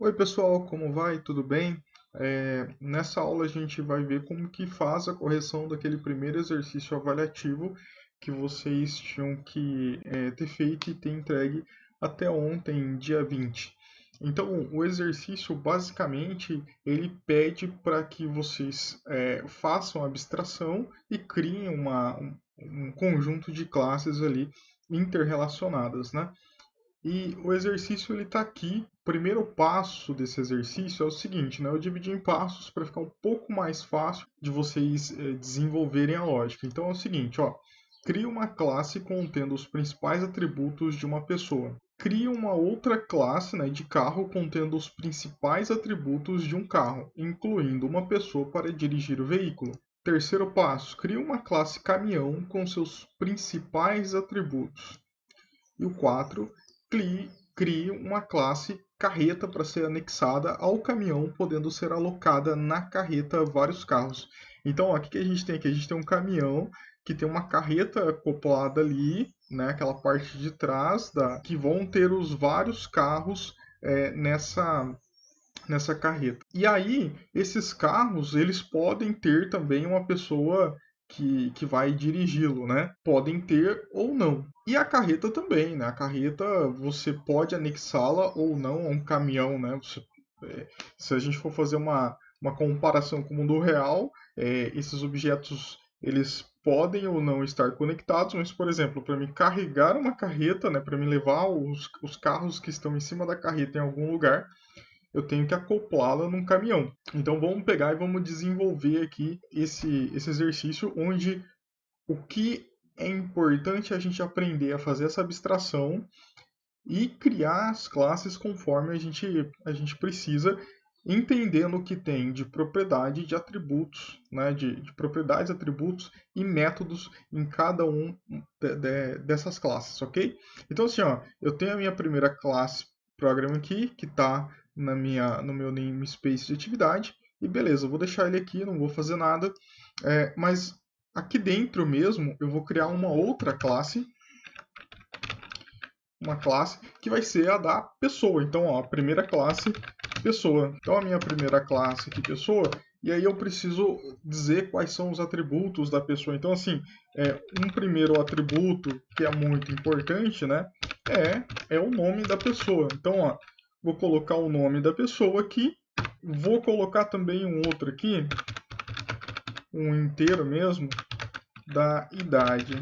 Oi pessoal, como vai? Tudo bem? Nessa aula a gente vai ver como que faz a correção daquele primeiro exercício avaliativo que vocês tinham que ter feito e ter entregue até ontem, dia 20. Então, o exercício basicamente ele pede para que vocês façam a abstração e criem um conjunto de classes ali interrelacionadas, né? E o exercício ele está aqui. O primeiro passo desse exercício é o seguinte, né? Eu dividi em passos para ficar um pouco mais fácil de vocês desenvolverem a lógica. Então é o seguinte, ó, cria uma classe contendo os principais atributos de uma pessoa. Cria uma outra classe, né, de carro contendo os principais atributos de um carro, incluindo uma pessoa para dirigir o veículo. Terceiro passo, cria uma classe caminhão com seus principais atributos. E o 4, crie uma classe carreta para ser anexada ao caminhão, podendo ser alocada na carreta vários carros. Então, ó, o que a gente tem aqui? A gente tem um caminhão que tem uma carreta acoplada ali, né, aquela parte de trás, que vão ter os vários carros nessa carreta. E aí, esses carros, eles podem ter também uma pessoa que vai dirigi-lo, né? Podem ter ou não. E a carreta também, né? A carreta você pode anexá-la ou não a um caminhão, né? Se a gente for fazer uma comparação com o mundo real, esses objetos eles podem ou não estar conectados, mas, por exemplo, para me carregar uma carreta, né, para me levar os carros que estão em cima da carreta em algum lugar, eu tenho que acoplá-la num caminhão. Então vamos pegar e vamos desenvolver aqui esse exercício onde o que é importante é a gente aprender a fazer essa abstração e criar as classes conforme a gente precisa, entendendo o que tem de propriedade, de atributos, né, de propriedades, atributos e métodos em cada um dessas classes, ok? Então assim, ó, eu tenho a minha primeira classe Program aqui, que está no meu namespace de atividade, e beleza, eu vou deixar ele aqui, não vou fazer nada, mas aqui dentro mesmo eu vou criar uma classe que vai ser a da pessoa. Então, ó, a primeira classe, pessoa. Então, a minha primeira classe aqui, pessoa, e aí eu preciso dizer quais são os atributos da pessoa. Então, assim, um primeiro atributo que é muito importante, né, é o nome da pessoa. Então, ó, vou colocar o nome da pessoa aqui, vou colocar também um outro aqui, um inteiro mesmo, da idade.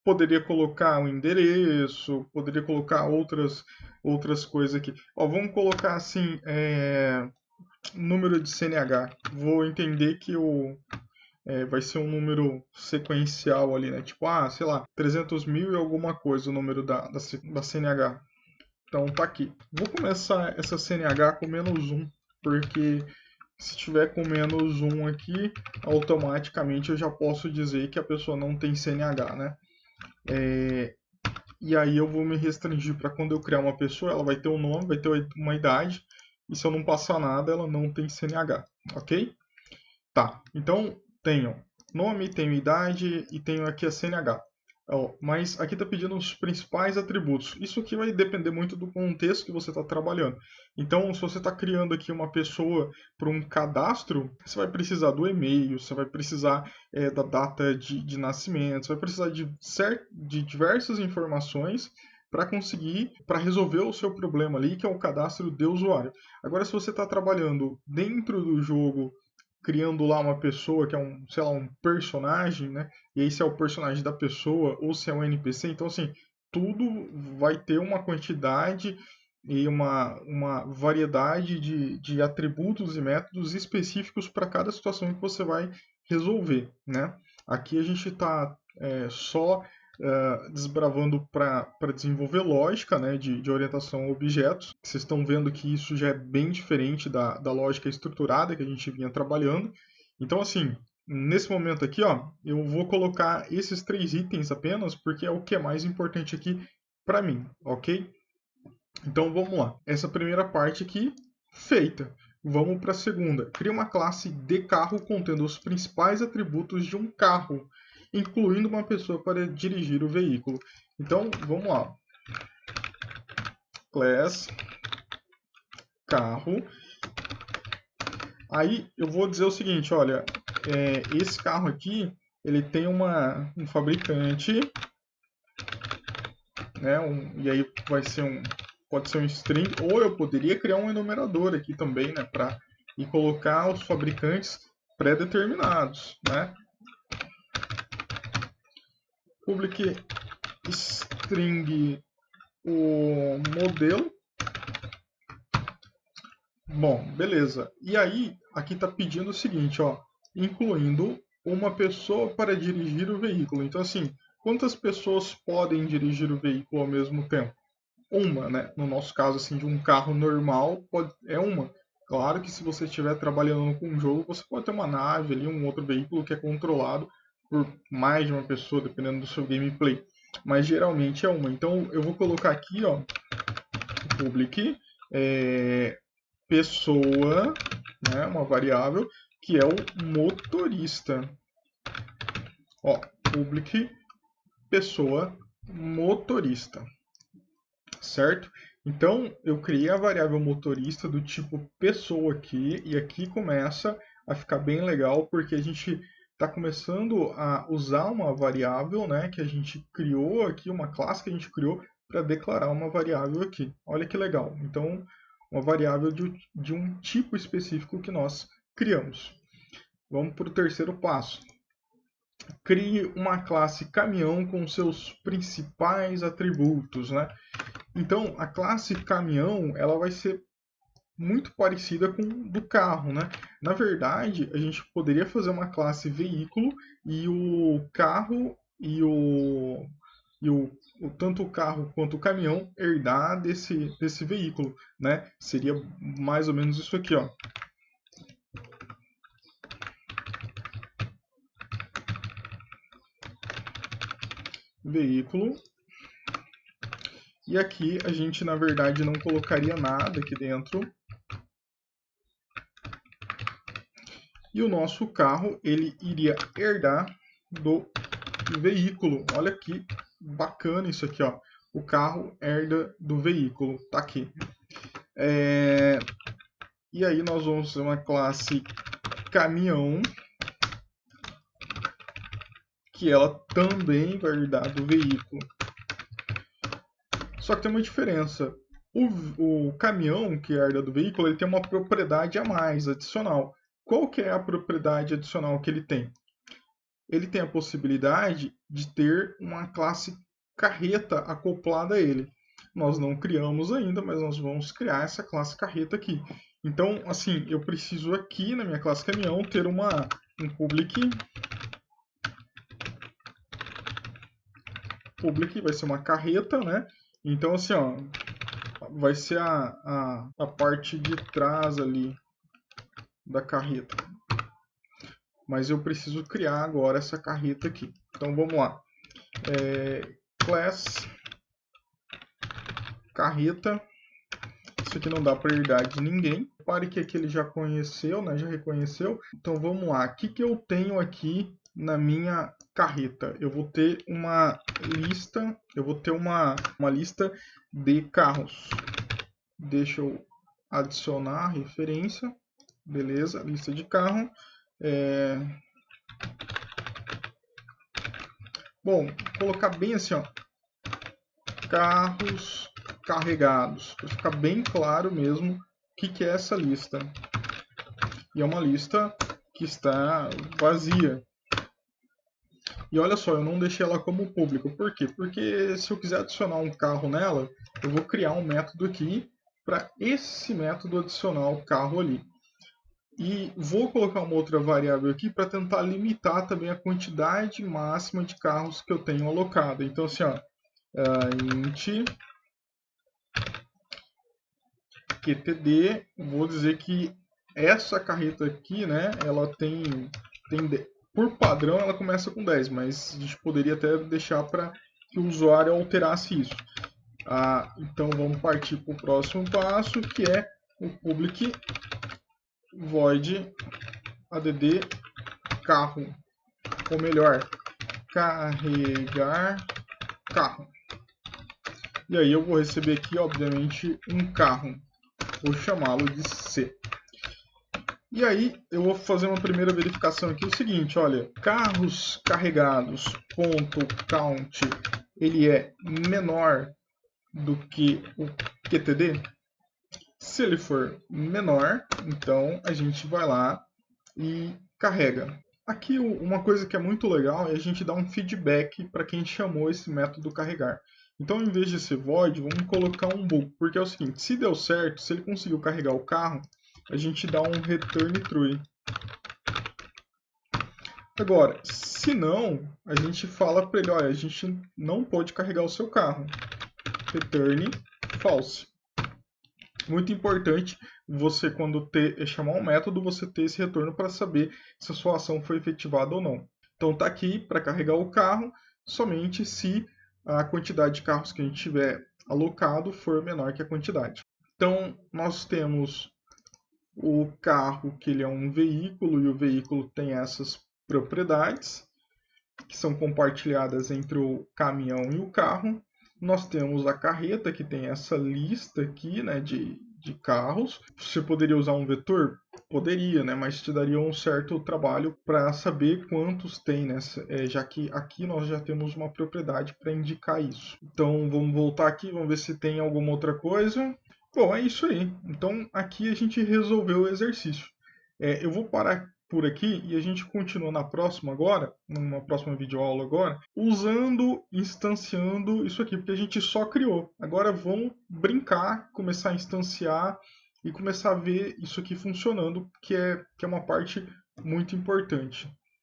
Poderia colocar um endereço, poderia colocar outras coisas aqui. Ó, vamos colocar assim, número de CNH. Vou entender que vai ser um número sequencial ali, né? Tipo, sei lá, 300 mil e alguma coisa o número da CNH. Então tá aqui. Vou começar essa CNH com -1, porque se tiver com -1 aqui, automaticamente eu já posso dizer que a pessoa não tem CNH, né? E aí eu vou me restringir para quando eu criar uma pessoa, ela vai ter um nome, vai ter uma idade, e se eu não passar nada, ela não tem CNH, ok? Tá, então tenho nome, tenho idade e tenho aqui a CNH. Mas aqui está pedindo os principais atributos. Isso aqui vai depender muito do contexto que você está trabalhando. Então, se você está criando aqui uma pessoa para um cadastro, você vai precisar do e-mail, você vai precisar da data de nascimento, você vai precisar de diversas informações para resolver o seu problema ali, que é o cadastro de usuário. Agora, se você está trabalhando dentro do jogo criando lá uma pessoa que é sei lá, um personagem, né? E aí se é o personagem da pessoa ou se é um NPC, então assim, tudo vai ter uma quantidade e uma variedade de atributos e métodos específicos para cada situação que você vai resolver, né? Aqui a gente está só desbravando para desenvolver lógica, né, de orientação a objetos. Vocês estão vendo que isso já é bem diferente da lógica estruturada que a gente vinha trabalhando. Então, assim, nesse momento aqui, ó, eu vou colocar esses 3 itens apenas, porque é o que é mais importante aqui para mim, ok? Então, vamos lá. Essa primeira parte aqui, feita. Vamos para a segunda. Cria uma classe de carro contendo os principais atributos de um carro, incluindo uma pessoa para dirigir o veículo. Então, vamos lá. Class carro. Aí eu vou dizer o seguinte, olha, esse carro aqui, ele tem um fabricante, né? E aí pode ser um string, ou eu poderia criar um enumerador aqui também, né? E colocar os fabricantes pré-determinados, né? Public string o modelo. Bom, beleza. E aí, aqui está pedindo o seguinte, ó, incluindo uma pessoa para dirigir o veículo. Então, assim, quantas pessoas podem dirigir o veículo ao mesmo tempo? Uma, né? No nosso caso, assim, de um carro normal, é uma. Claro que se você estiver trabalhando com um jogo, você pode ter uma nave ali, um outro veículo que é controlado por mais de uma pessoa, dependendo do seu gameplay. Mas geralmente é uma. Então, eu vou colocar aqui, ó, public, pessoa, né, uma variável, que é o motorista. Ó, public pessoa motorista, certo? Então, eu criei a variável motorista do tipo pessoa aqui, e aqui começa a ficar bem legal, porque a gente está começando a usar uma variável, né, que a gente criou aqui, uma classe que a gente criou para declarar uma variável aqui. Olha que legal. Então, uma variável de um tipo específico que nós criamos. Vamos para o terceiro passo. Crie uma classe caminhão com seus principais atributos, né? Então, a classe caminhão, ela vai ser muito parecida com do carro, né? Na verdade, a gente poderia fazer uma classe veículo e o carro e tanto o carro quanto o caminhão herdar desse veículo, né? Seria mais ou menos isso aqui, ó. Veículo. E aqui a gente, na verdade, não colocaria nada aqui dentro. E o nosso carro, ele iria herdar do veículo. Olha que bacana isso aqui, ó. O carro herda do veículo. Tá aqui. E aí nós vamos ter uma classe caminhão, que ela também vai herdar do veículo. Só que tem uma diferença. O caminhão que herda do veículo, ele tem uma propriedade a mais, adicional. Qual que é a propriedade adicional que ele tem? Ele tem a possibilidade de ter uma classe carreta acoplada a ele. Nós não criamos ainda, mas nós vamos criar essa classe carreta aqui. Então, assim, eu preciso aqui na minha classe caminhão ter um public vai ser uma carreta, né? Então, assim, ó, vai ser a parte de trás ali da carreta. Mas eu preciso criar agora essa carreta aqui. Então, vamos lá. Class carreta. Isso aqui não dá para herdar de ninguém. Repare que aqui ele já conheceu, né? Já reconheceu. Então, vamos lá. O que eu tenho aqui na minha carreta? Eu vou ter uma lista. Eu vou ter uma lista de carros. Deixa eu adicionar a referência. Beleza, lista de carro. Bom, vou colocar bem assim, ó. Carros carregados. Para ficar bem claro mesmo o que é essa lista. E é uma lista que está vazia. E olha só, eu não deixei ela como público. Por quê? Porque se eu quiser adicionar um carro nela, eu vou criar um método aqui para esse método adicionar o carro ali. E vou colocar uma outra variável aqui para tentar limitar também a quantidade máxima de carros que eu tenho alocado. Então, assim, ó, int qtd, vou dizer que essa carreta aqui, né, ela tem por padrão ela começa com 10, mas a gente poderia até deixar para que o usuário alterasse isso. Então vamos partir para o próximo passo, que é o public void add carro, ou melhor, carregar carro. E aí eu vou receber aqui, obviamente, um carro. vou chamá-lo de C. E aí eu vou fazer uma primeira verificação aqui, o seguinte, olha, carros carregados, ponto count, ele é menor do que o QTD? Se ele for menor, então a gente vai lá e carrega. Aqui uma coisa que é muito legal é a gente dar um feedback para quem chamou esse método carregar. Então, em vez de ser void, vamos colocar um bool, porque é o seguinte, se deu certo, se ele conseguiu carregar o carro, a gente dá um return true. Agora, se não, a gente fala para ele, olha, a gente não pode carregar o seu carro. Return false. Muito importante você, quando chamar um método, você ter esse retorno para saber se a sua ação foi efetivada ou não. Então está aqui para carregar o carro somente se a quantidade de carros que a gente tiver alocado for menor que a quantidade. Então nós temos o carro, que ele é um veículo, e o veículo tem essas propriedades que são compartilhadas entre o caminhão e o carro. Nós temos a carreta, que tem essa lista aqui, né, de carros. Você poderia usar um vetor? Poderia, né, mas te daria um certo trabalho para saber quantos tem, né, já que aqui nós já temos uma propriedade para indicar isso. Então vamos voltar aqui, vamos ver se tem alguma outra coisa. Bom, é isso aí. Então aqui a gente resolveu o exercício. Eu vou parar por aqui e a gente continua na próxima agora, numa próxima videoaula agora, instanciando isso aqui, porque a gente só criou. Agora vamos brincar, começar a instanciar e começar a ver isso aqui funcionando, que é uma parte muito importante.